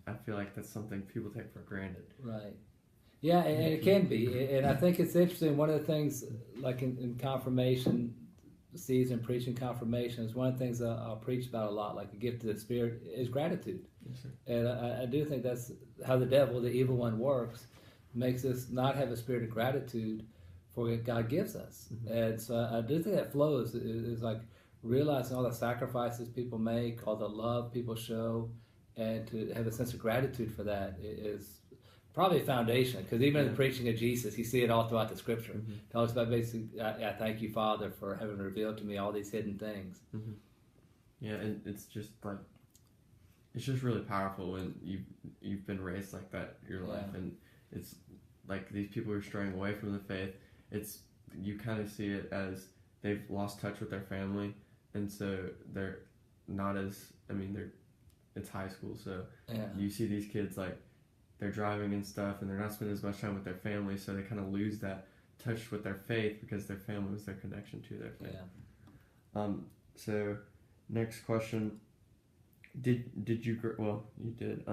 I feel like that's something people take for granted. Right. Yeah, and it can be. And I think it's interesting. One of the things, like in confirmation season, preaching confirmation, is one of the things I'll preach about a lot, like the gift of the Spirit, is gratitude. Yes, sir. And I do think that's how the devil, the evil one, works, makes us not have a spirit of gratitude for what God gives us. And so I do think that flows. It's like realizing all the sacrifices people make, all the love people show, and to have a sense of gratitude for that is probably a foundation. Because even in the preaching of Jesus, you see it all throughout the Scripture. It talks about basically, I thank you, Father, for having revealed to me all these hidden things. Yeah, and it's just like, it's just really powerful when you've been raised like that your life, and it's like these people are straying away from the faith. It's, you kind of see it as they've lost touch with their family, and so they're not as, it's high school, so you see these kids, like, they're driving and stuff, and they're not spending as much time with their family, so they kind of lose that touch with their faith because their family was their connection to their faith. So next question, did you, well, you did,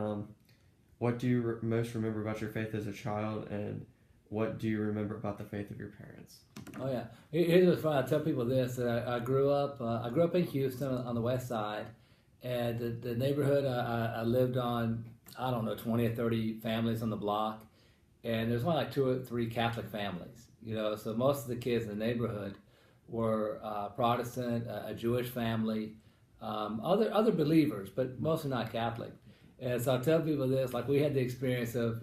what do you most remember about your faith as a child, and what do you remember about the faith of your parents? Oh yeah, here's what's fun. I tell people this: that I grew up in Houston on the west side, and the neighborhood I lived on, I don't know, 20 or 30 families on the block, and there's only like 2 or 3 Catholic families. So most of the kids in the neighborhood were Protestant, a Jewish family, other believers, but mostly not Catholic. And so I tell people this: like, we had the experience of,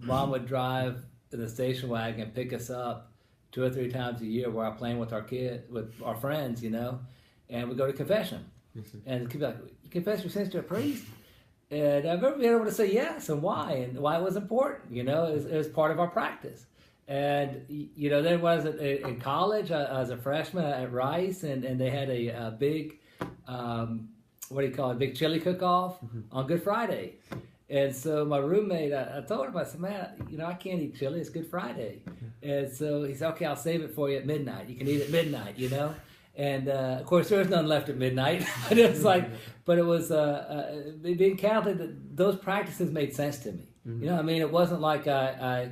Mom would drive in the station wagon and pick us up 2 or 3 times a year while playing with our friends, and we go to confession. And the kid would be like, "You confess your sins to a priest?" And I remember being able to say yes, and why it was important. It was part of our practice. And there was in college, I was a freshman at Rice, and they had a big, big chili cook-off on Good Friday. And so my roommate, I told him, I said, "Man, I can't eat chili. It's Good Friday." And so he said, "Okay, I'll save it for you at midnight. You can eat at midnight, And of course, there was none left at midnight. But it was like, being Catholic, those practices made sense to me. It wasn't like I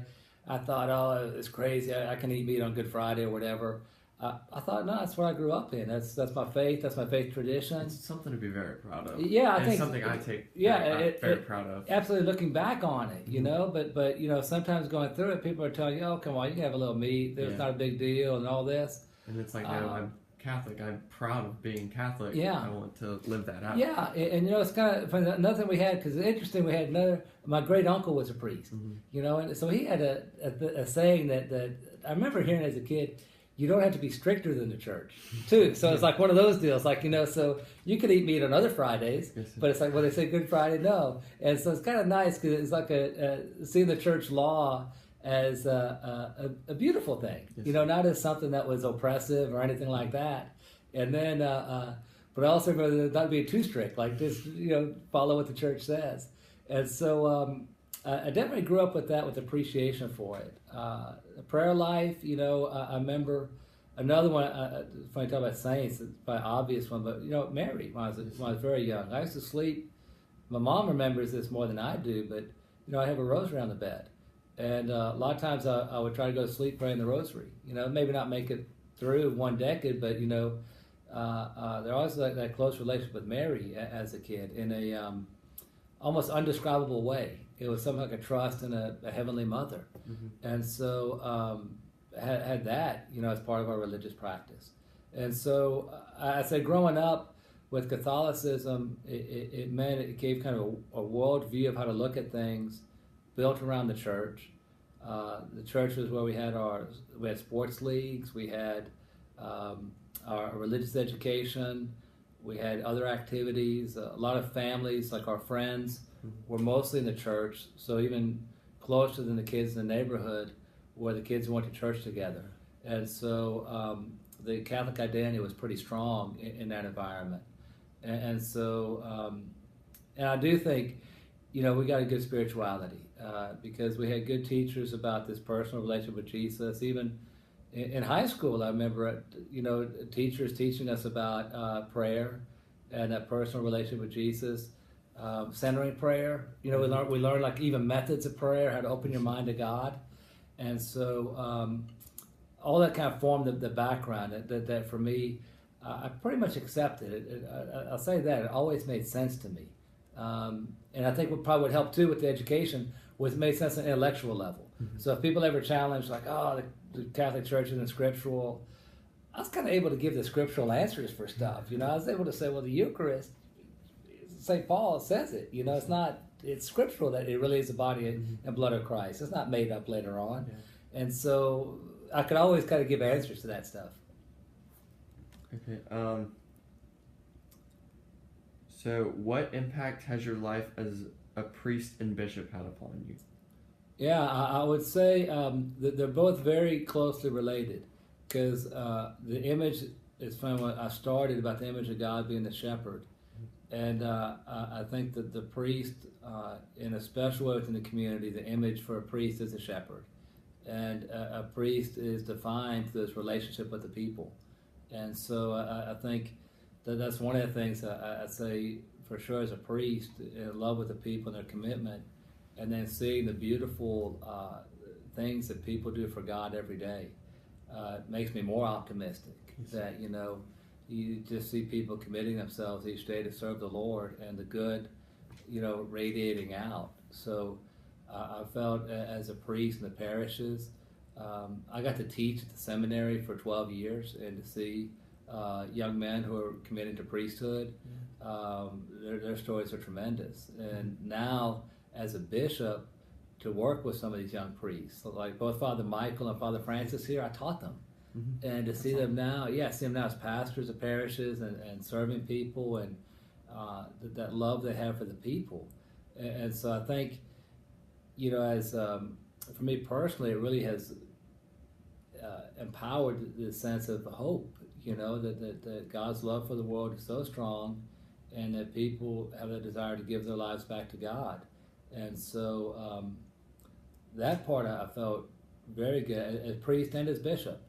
thought, oh, it's crazy. I can eat meat on Good Friday or whatever. I thought, no, that's what I grew up in. That's my faith. That's my faith tradition. It's something to be very proud of. Yeah, I think it's something I take. Very proud of. Absolutely, looking back on it, but sometimes going through it, people are telling you, "Oh, come on, you can have a little meat. It's not a big deal," and all this. And it's like, no, I'm Catholic. I'm proud of being Catholic. Yeah, I want to live that out. Yeah, and it's kind of funny. Another thing we had, because it's interesting, we had another. My great uncle was a priest, and so he had a saying that I remember hearing as a kid. You don't have to be stricter than the church, too. So it's like one of those deals, like, so you could eat meat on other Fridays, but it's like, well, they say Good Friday, no. And so it's kind of nice because it's like seeing the church law as a beautiful thing, not as something that was oppressive or anything like that. And then, but also not being too strict, like just, follow what the church says. And so I definitely grew up with that, with appreciation for it. The prayer life, I remember another one. Funny talk about saints, it's probably an obvious one, but Mary. When I was very young, I used to sleep. My mom remembers this more than I do, but I have a rosary on the bed, and a lot of times I would try to go to sleep praying the rosary. Maybe not make it through 1 decade, but there always that close relationship with Mary as a kid in a almost undescribable way. It was something like a trust in a heavenly mother. And so had that, as part of our religious practice. And so I say growing up with Catholicism, it meant it gave kind of a world view of how to look at things built around the church. The church was where we had sports leagues, we had our religious education, we had other activities, a lot of families, like our friends, were mostly in the church, so even closer than the kids in the neighborhood where the kids went to church together. And so the Catholic identity was pretty strong in that environment. And so, and I do think, we got a good spirituality because we had good teachers about this personal relationship with Jesus. Even in high school, I remember, teachers teaching us about prayer and that personal relationship with Jesus. centering prayer. You know, we learn like even methods of prayer, how to open your mind to God, and so all that kind of formed the background that for me, I pretty much accepted it. I'll say that it always made sense to me, and I think what probably would help too with the education was it made sense on an intellectual level. Mm-hmm. So if people ever challenge like, oh, the Catholic Church isn't scriptural, I was kind of able to give the scriptural answers for stuff. You know, I was able to say, well, the Eucharist, St. Paul says it. You know, it's scriptural that it really is the body and blood of Christ. It's not made up later on. Yeah. And so I could always kind of give answers to that stuff. Okay. So what impact has your life as a priest and bishop had upon you? Yeah, I would say that they're both very closely related, because the image is funny. When I started about the image of God being the shepherd, and I think that the priest, in a special way within the community, the image for a priest is a shepherd, and a priest is defined through this relationship with the people, and so I think that's one of the things I say for sure as a priest, in love with the people and their commitment, and then seeing the beautiful things that people do for God every day makes me more optimistic. That, you know, you just see people committing themselves each day to serve the Lord, and the good, you know, radiating out. So I felt as a priest in the parishes, I got to teach at the seminary for 12 years, and to see young men who are committed to priesthood, their stories are tremendous. And now, as a bishop, to work with some of these young priests, so like both Father Michael and Father Francis here, I taught them. And to see them now, see them now as pastors of parishes and serving people, and that love they have for the people. And so I think, you know, as for me personally, it really has empowered the sense of hope, you know, that God's love for the world is so strong, and that people have a desire to give their lives back to God. And so that part I felt very good as priest and as bishop.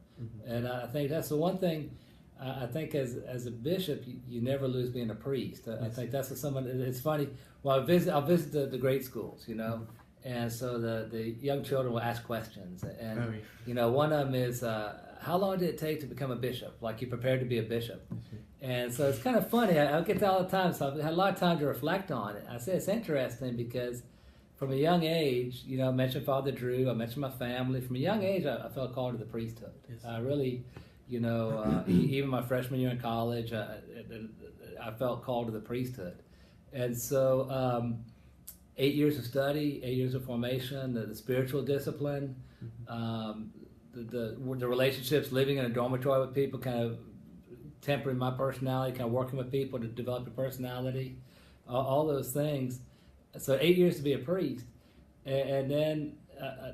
And I think that's the one thing. I think as a bishop, you never lose being a priest. I think that's what someone. It's funny. Well, I'll visit the grade schools, you know, and so the young children will ask questions, and you know, one of them is, how long did it take to become a bishop? Like, you prepared to be a bishop, and so it's kind of funny. I get that all the time, so I've had a lot of time to reflect on it. I say it's interesting because from a young age, you know, I mentioned Father Drew, I mentioned my family. From a young age, I felt called to the priesthood. Yes. I really, you know, even my freshman year in college, I felt called to the priesthood. And so 8 years of study, 8 years of formation, the spiritual discipline, the relationships, living in a dormitory with people, kind of tempering my personality, kind of working with people to develop a personality, all those things. So 8 years to be a priest, and then I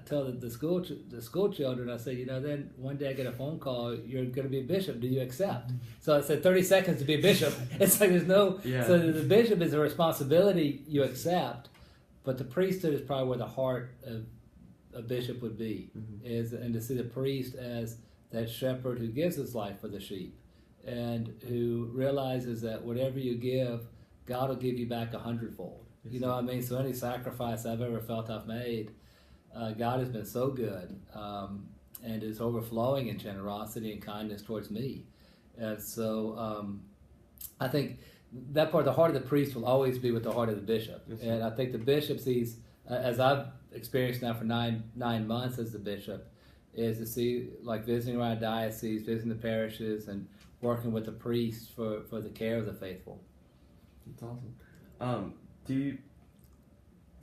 tell the school children, I say, you know, then one day I get a phone call, you're going to be a bishop, do you accept? So I said 30 seconds to be a bishop. It's like there's no, so the bishop is a responsibility you accept, but the priesthood is probably where the heart of a bishop would be, and to see the priest as that shepherd who gives his life for the sheep, and who realizes that whatever you give, God will give you back 100-fold. You know what I mean? So any sacrifice I've ever felt I've made, God has been so good, and is overflowing in generosity and kindness towards me. And so I think that part, the heart of the priest will always be with the heart of the bishop. And I think the bishop sees, as I've experienced now for nine months as the bishop, is to see, like, visiting around diocese, visiting the parishes, and working with the priests for the care of the faithful. That's awesome. Do you,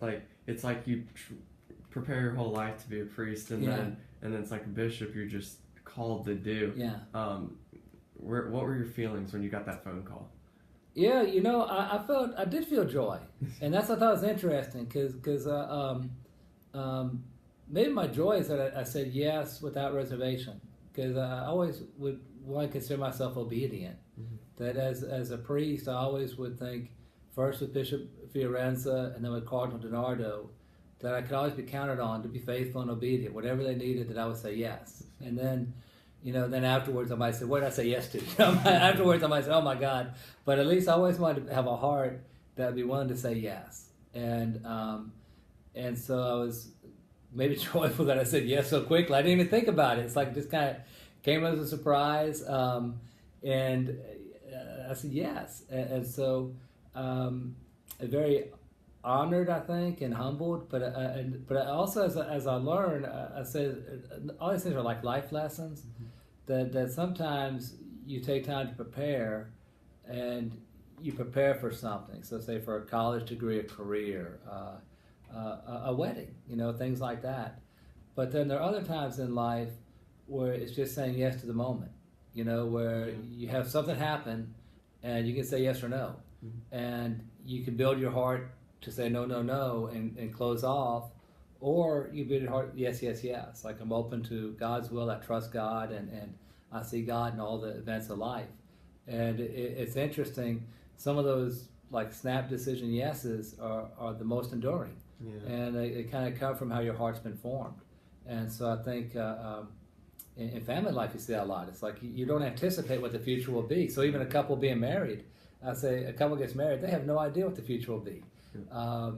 like, it's like you prepare your whole life to be a priest, and then it's like a bishop you're just called to do. What were your feelings when you got that phone call? Yeah, you know, I did feel joy, and that's what I thought was interesting, because maybe my joy is that I said yes without reservation, because I always would want to consider myself obedient. That as a priest, I always would think, first with Bishop Fiorenza and then with Cardinal DiNardo, that I could always be counted on to be faithful and obedient. Whatever they needed, that I would say yes. And then, you know, then afterwards I might say, what did I say yes to? Afterwards I might say, oh my God. But at least I always wanted to have a heart that would be willing to say yes. And so I was maybe joyful that I said yes so quickly. I didn't even think about it. It's like just kind of came as a surprise, and I said yes. And so very honored, I think, and humbled. But also as I learned, I said all these things are like life lessons. That sometimes you take time to prepare, and you prepare for something. So say for a college degree, a career, a wedding, things like that. But then there are other times in life where it's just saying yes to the moment, where you have something happen and you can say yes or no. And you can build your heart to say no, no, no, and close off, or you build your heart, yes, yes, yes. Like I'm open to God's will, I trust God, and I see God in all the events of life. And it's interesting, some of those like snap decision yeses are the most enduring. Yeah. And they kind of come from how your heart's been formed. And so I think in family life you see that a lot. It's like you don't anticipate what the future will be. So even a couple being married, I say a couple gets married, they have no idea what the future will be. I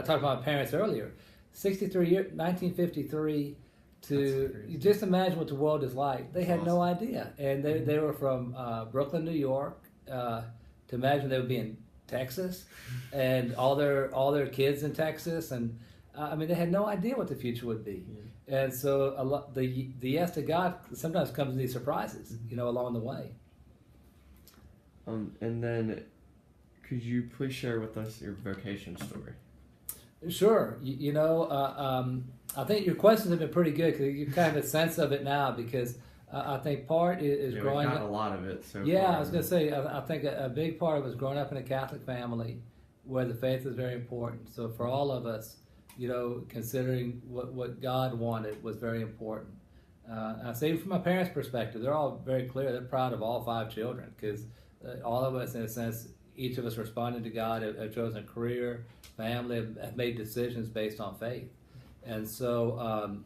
talked about my parents earlier. 1953 to you just imagine what the world is like. They had no idea, and they were from Brooklyn, New York. To imagine they would be in Texas, and all their kids in Texas, and they had no idea what the future would be. Yeah. And so the yes to God sometimes comes in these surprises, along the way. And then, could you please share with us your vocation story? Sure. I think your questions have been pretty good because you kind of have a sense of it now, because I think part is growing up. We've got a lot of it so far. I was going to say, I think a big part was growing up in a Catholic family where the faith is very important. So for all of us, considering what God wanted was very important. I say from my parents' perspective, they're all very clear. They're proud of all 5 children because all of us, in a sense, each of us responded to God, have chosen a career, family, have made decisions based on faith. And so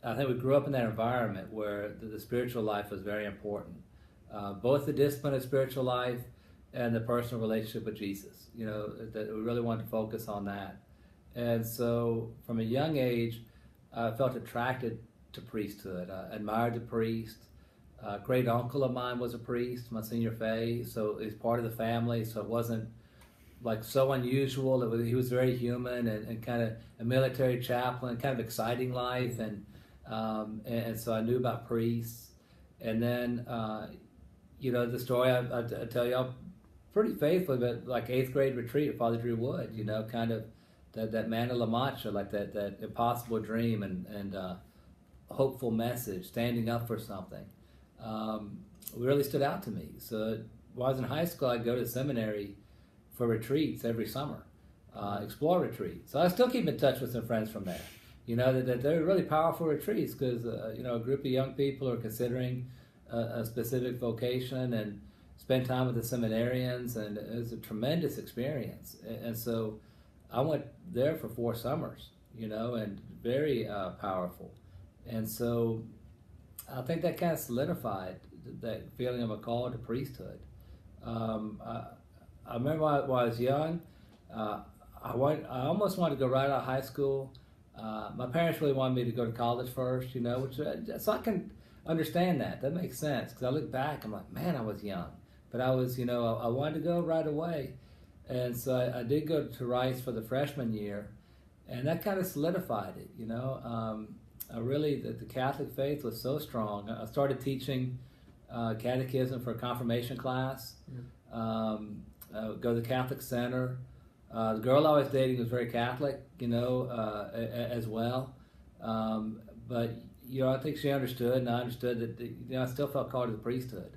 I think we grew up in that environment where the spiritual life was very important. Both the discipline of spiritual life and the personal relationship with Jesus. That we really wanted to focus on that. And so from a young age, I felt attracted to priesthood. I admired the priest. A great uncle of mine was a priest, Monsignor Fay, so he's part of the family, so it wasn't like so unusual. He was very human and kind of a military chaplain, kind of exciting life, and so I knew about priests. And then, the story I tell y'all pretty faithfully, but like 8th grade retreat with Father Drew Wood, kind of that man of La Mancha, like that impossible dream and hopeful message, standing up for something. Really stood out to me. So while I was in high school, I'd go to seminary for retreats every summer, explore retreats. So I still keep in touch with some friends from there. That they're really powerful retreats because a group of young people are considering a specific vocation and spend time with the seminarians, and it was a tremendous experience. And so I went there for 4 summers, and very powerful. And so I think that kind of solidified that feeling of a call to priesthood. I remember when I was young, I almost wanted to go right out of high school. My parents really wanted me to go to college first, so I can understand that. That makes sense, because I look back, I'm like, man, I was young. But I was, I wanted to go right away. And so I did go to Rice for the freshman year, and that kind of solidified it, the Catholic faith was so strong. I started teaching catechism for a confirmation class. Go to the Catholic Center. The girl I was dating was very Catholic, as well. But I think she understood, and I understood that I still felt called to the priesthood.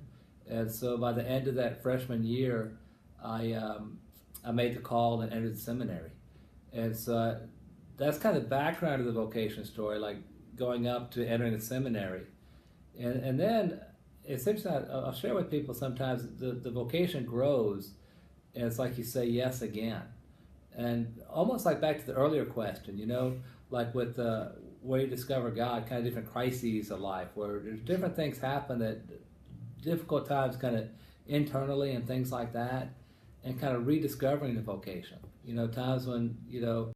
And so by the end of that freshman year, I made the call and entered the seminary. And so that's kind of the background of the vocation story, like going up to entering the seminary. And then it's interesting, I'll share with people sometimes the vocation grows, and it's like you say yes again. And almost like back to the earlier question, like with where you discover God, kind of different crises of life, where there's different things happen, that difficult times kind of internally and things like that. and kind of rediscovering the vocation. You know, times when, you know,